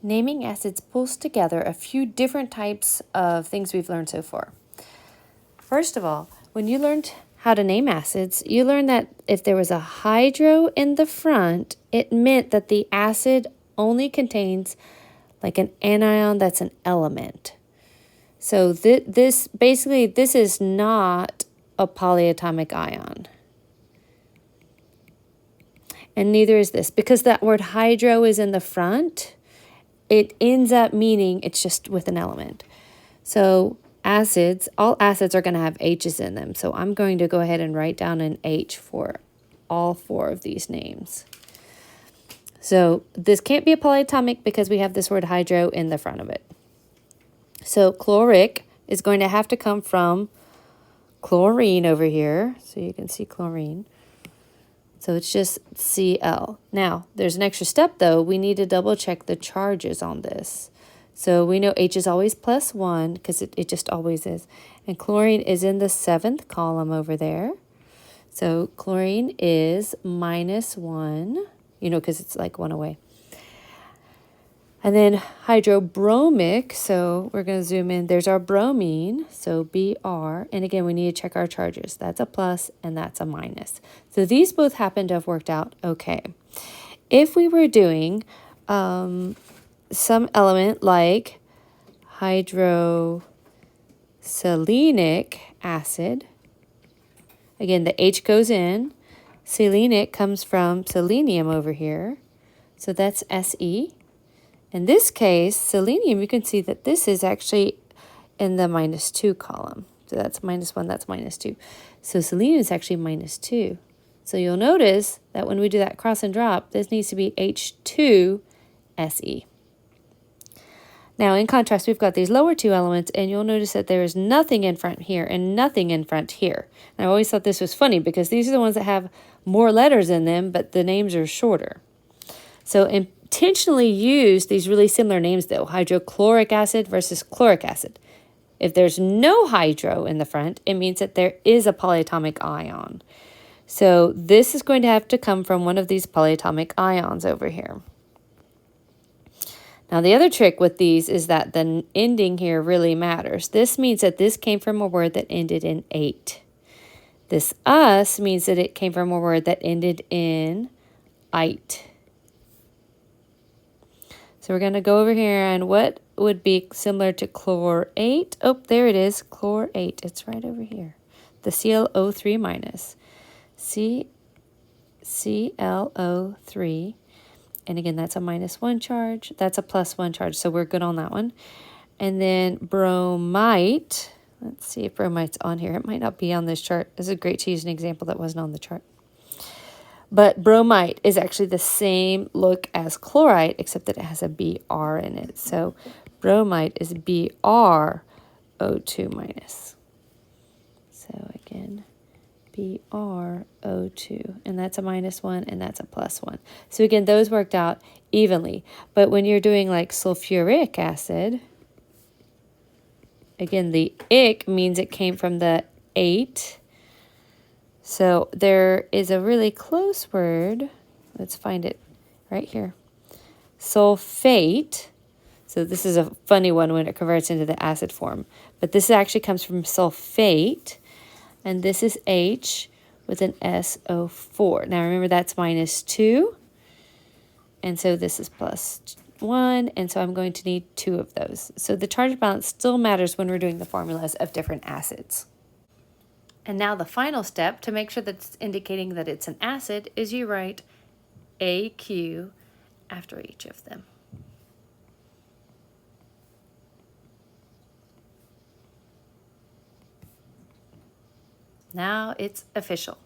Naming acids pulls together a few different types of things we've learned so far. First of all, when you learned how to name acids, you learned that if there was a hydro in the front, it meant that the acid only contains like an anion that's an element. So this is not a polyatomic ion. And neither is this. Because that word hydro is in the front, it ends up meaning it's just with an element. So acids, all acids are going to have H's in them. So I'm going to go ahead and write down an H for all four of these names. So this can't be a polyatomic because we have this word hydro in the front of it. So chloric is going to have to come from chlorine over here. So you can see chlorine. So it's just Cl. Now, there's an extra step though. We need to double check the charges on this. So we know H is always +1 because it just always is. And chlorine is in the 7th column over there. So chlorine is -1, because it's like 1 away. And then hydrobromic, so we're going to zoom in. There's our bromine, so Br. And again, we need to check our charges. That's a plus and that's a minus. So these both happen to have worked out okay. If we were doing some element like hydroselenic acid, again, the H goes in. Selenic comes from selenium over here. So that's Se. In this case, selenium, you can see that this is actually in the -2 column. So that's -1, that's -2. So selenium is actually -2. So you'll notice that when we do that cross and drop, this needs to be H2Se. Now, in contrast, we've got these lower two elements, and you'll notice that there is nothing in front here and nothing in front here. And I always thought this was funny because these are the ones that have more letters in them, but the names are shorter. So intentionally use these really similar names, though, hydrochloric acid versus chloric acid. If there's no hydro in the front, it means that there is a polyatomic ion. So this is going to have to come from one of these polyatomic ions over here. Now, the other trick with these is that the ending here really matters. This means that this came from a word that ended in -ate. This us means that it came from a word that ended in -ite. So we're going to go over here, and what would be similar to chlorate? Oh, there it is, chlorate. It's right over here. The ClO3 minus. ClO3. And again, that's a -1 charge. That's a +1 charge, so we're good on that one. And then bromite. Let's see if bromite's on here. It might not be on this chart. This is great to use an example that wasn't on the chart. But bromite is actually the same look as chlorite, except that it has a Br in it. So bromite is BrO2 minus. So again, BrO2. And that's a -1 and that's a +1. So again, those worked out evenly. But when you're doing like sulfuric acid, again, the ic means it came from the ate. So there is a really close word. Let's find it right here. Sulfate. So this is a funny one when it converts into the acid form. But this actually comes from sulfate. And this is H with an SO4. Now remember that's -2. And so this is +1. And so I'm going to need 2 of those. So the charge balance still matters when we're doing the formulas of different acids. And now the final step to make sure that it's indicating that it's an acid is you write AQ after each of them. Now it's official.